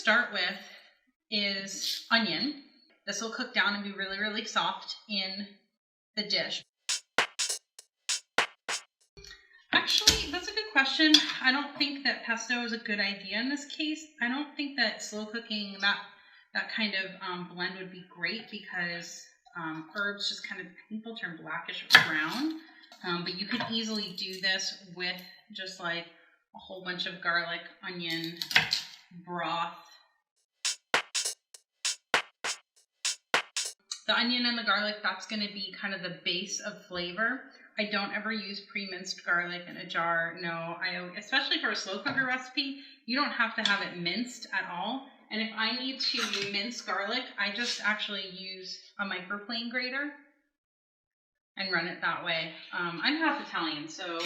start with is onion. This will cook down and be really, really soft in the dish. Actually, that's a good question. I don't think that pesto is a good idea in this case. I don't think that slow cooking that kind of blend would be great because herbs just kind of, people turn blackish or brown. But you could easily do this with just like a whole bunch of garlic, onion, broth. The onion and the garlic, that's going to be kind of the base of flavor. I don't ever use pre-minced garlic in a jar. No, especially for a slow cooker recipe, you don't have to have it minced at all. And if I need to mince garlic, I just actually use a microplane grater and run it that way. I'm half Italian, so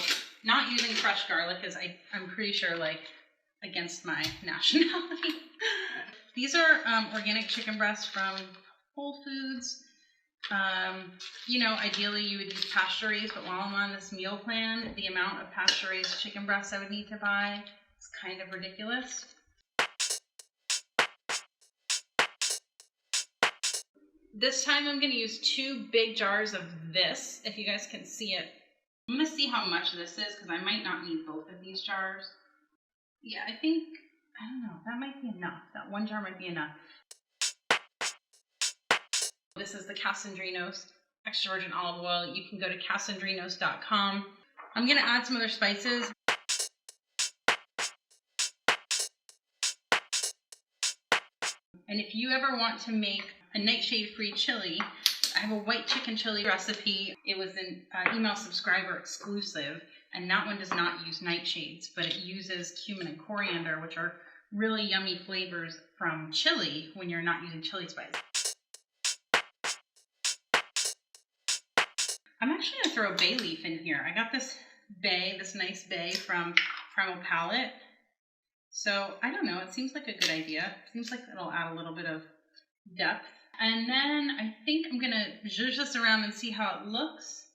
not using fresh garlic is, I'm pretty sure, like, against my nationality. These are organic chicken breasts from Whole Foods. You know, ideally you would use pasture raised, but while I'm on this meal plan, the amount of pasture raised chicken breasts I would need to buy is kind of ridiculous. This time I'm going to use 2 big jars of this, if you guys can see it. I'm going to see how much this is because I might not need both of these jars. Yeah, I don't know, that might be enough. That 1 jar might be enough. This is the Casandrinos extra virgin olive oil. You can go to casandrinos.com. I'm going to add some other spices. And if you ever want to make a nightshade-free chili, I have a white chicken chili recipe. It was an email subscriber exclusive, and that one does not use nightshades, but it uses cumin and coriander, which are really yummy flavors from chili when you're not using chili spice. I'm actually going to throw a bay leaf in here. I got this nice bay from Primal Palette. So, I don't know, it seems like a good idea. It seems like it'll add a little bit of depth. And then I think I'm going to zhuzh this around and see how it looks.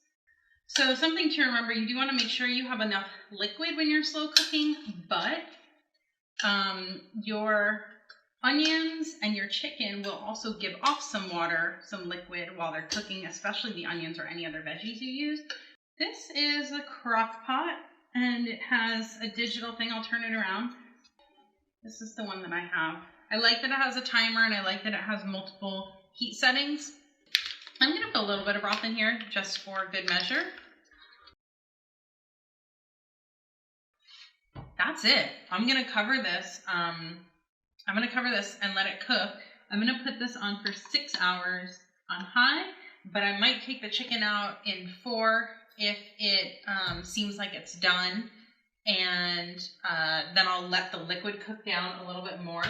So, something to remember, you do want to make sure you have enough liquid when you're slow cooking, but your onions and your chicken will also give off some water, some liquid while they're cooking, especially the onions or any other veggies you use. This is a crock pot and it has a digital thing. I'll turn it around. This is the one that I have. I like that it has a timer and I like that it has multiple heat settings. I'm going to put a little bit of broth in here just for good measure. That's it. I'm going to cover this. I'm going to cover this and let it cook. I'm going to put this on for 6 hours on high, but I might take the chicken out in 4 if it seems like it's done. And then I'll let the liquid cook down a little bit more.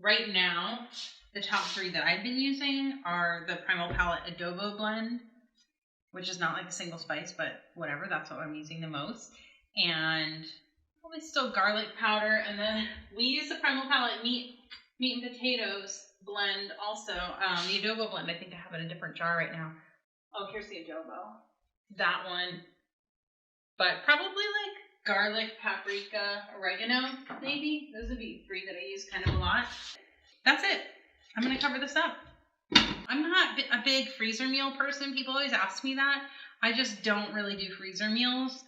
Right now, the top 3 that I've been using are the Primal Palette Adobo blend, which is not like a single spice, but whatever, that's what I'm using the most. And probably still garlic powder, and then we use the Primal Palette meat and potatoes blend also. The adobo blend, I think I have it in a different jar right now. Oh, here's the adobo. That one. But probably like garlic, paprika, oregano, maybe. Those would be 3 that I use kind of a lot. That's it. I'm going to cover this up. I'm not a big freezer meal person. People always ask me that. I just don't really do freezer meals.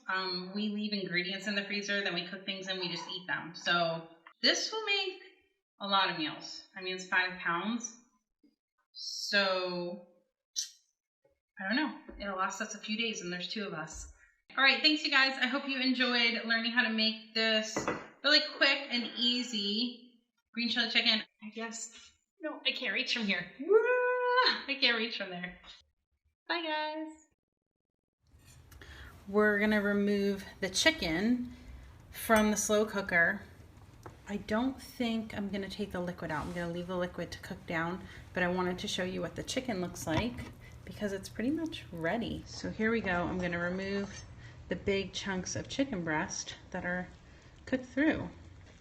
We leave ingredients in the freezer, then we cook things and we just eat them. So this will make a lot of meals. I mean, it's 5 pounds. So I don't know. It'll last us a few days and there's 2 of us. All right, thanks you guys. I hope you enjoyed learning how to make this really quick and easy green chili chicken. I guess, no, I can't reach from here. I can't reach from there. Bye guys. We're gonna remove the chicken from the slow cooker. I don't think I'm gonna take the liquid out. I'm gonna leave the liquid to cook down, but I wanted to show you what the chicken looks like because it's pretty much ready. So here we go. I'm gonna remove the big chunks of chicken breast that are cooked through.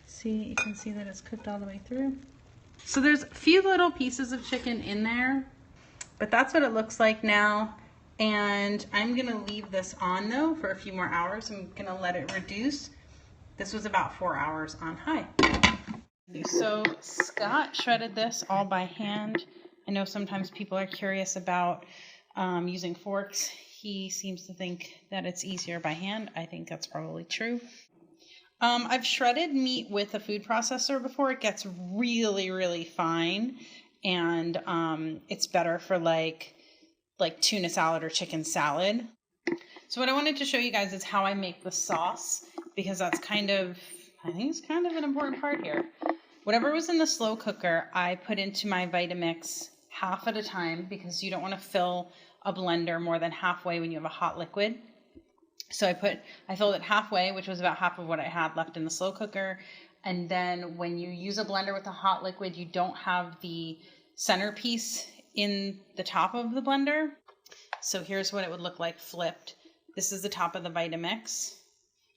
See, you can see that it's cooked all the way through. So there's a few little pieces of chicken in there, but that's what it looks like now. And I'm gonna leave this on though for a few more hours. I'm gonna let it reduce. This was about 4 hours on high. So Scott shredded this all by hand. I know sometimes people are curious about using forks. He seems to think that it's easier by hand. I think that's probably true. I've shredded meat with a food processor before. It gets really, really fine, and it's better for like tuna salad or chicken salad. So what I wanted to show you guys is how I make the sauce, because that's I think it's kind of an important part here. Whatever was in the slow cooker, I put into my Vitamix half at a time, because you don't want to fill a blender more than halfway when you have a hot liquid. So I filled it halfway, which was about half of what I had left in the slow cooker. And then when you use a blender with a hot liquid, you don't have the centerpiece in the top of the blender. So here's what it would look like flipped. This is the top of the Vitamix.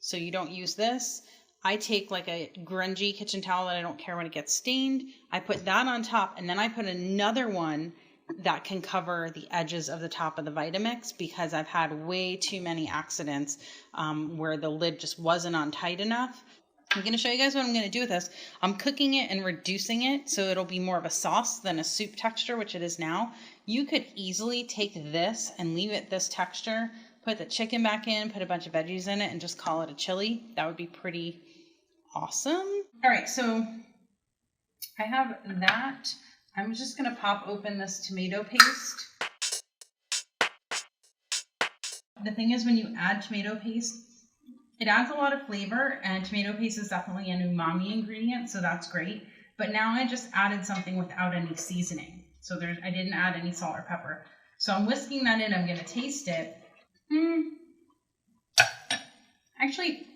So you don't use this. I take like a grungy kitchen towel that I don't care when it gets stained. I put that on top, and then I put another one that can cover the edges of the top of the Vitamix, because I've had way too many accidents where the lid just wasn't on tight enough. I'm going to show you guys what I'm going to do with this. I'm cooking it and reducing it so it'll be more of a sauce than a soup texture, which it is now. You could easily take this and leave it this texture, put the chicken back in, put a bunch of veggies in it, and just call it a chili. That would be pretty awesome. All right, so I have that. I'm just going to pop open this tomato paste. The thing is, when you add tomato paste, it adds a lot of flavor, and tomato paste is definitely an umami ingredient, so that's great. But now I just added something without any seasoning. So I didn't add any salt or pepper. So I'm whisking that in. I'm going to taste it. Actually,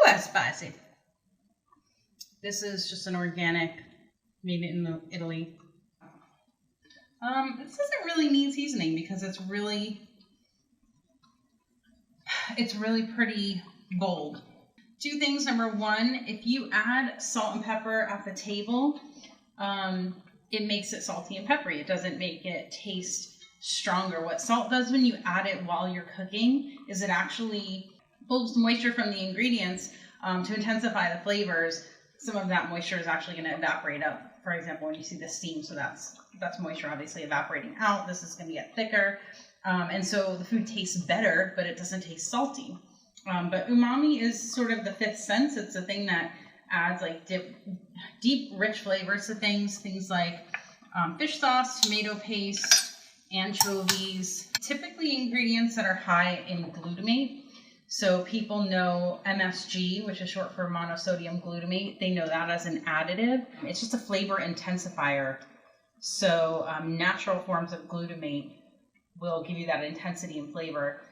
that's spicy. This is just an organic, made in Italy. This doesn't really need seasoning, because it's really pretty bold. Two things. Number one, if you add salt and pepper at the table, it makes it salty and peppery. It doesn't make it taste stronger. What salt does when you add it while you're cooking is it actually pulls moisture from the ingredients to intensify the flavors. Some of that moisture is actually going to evaporate up. For example, when you see the steam, so that's moisture obviously evaporating out. This is going to get thicker. And so the food tastes better, but it doesn't taste salty. But umami is sort of the fifth sense. It's a thing that adds like deep, rich flavors to things like fish sauce, tomato paste, anchovies, typically ingredients that are high in glutamate. So people know MSG, which is short for monosodium glutamate. They know that as an additive. It's just a flavor intensifier. So natural forms of glutamate will give you that intensity and flavor.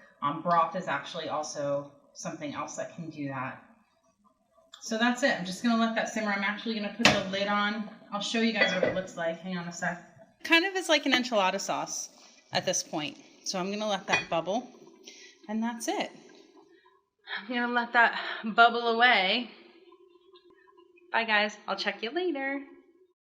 Broth is actually also something else that can do that. So that's it. I'm just going to let that simmer. I'm actually going to put the lid on. I'll show you guys what it looks like. Hang on a sec. Kind of is like an enchilada sauce at this point. So I'm going to let that bubble, and that's it. I'm going to let that bubble away. Bye guys. I'll check you later.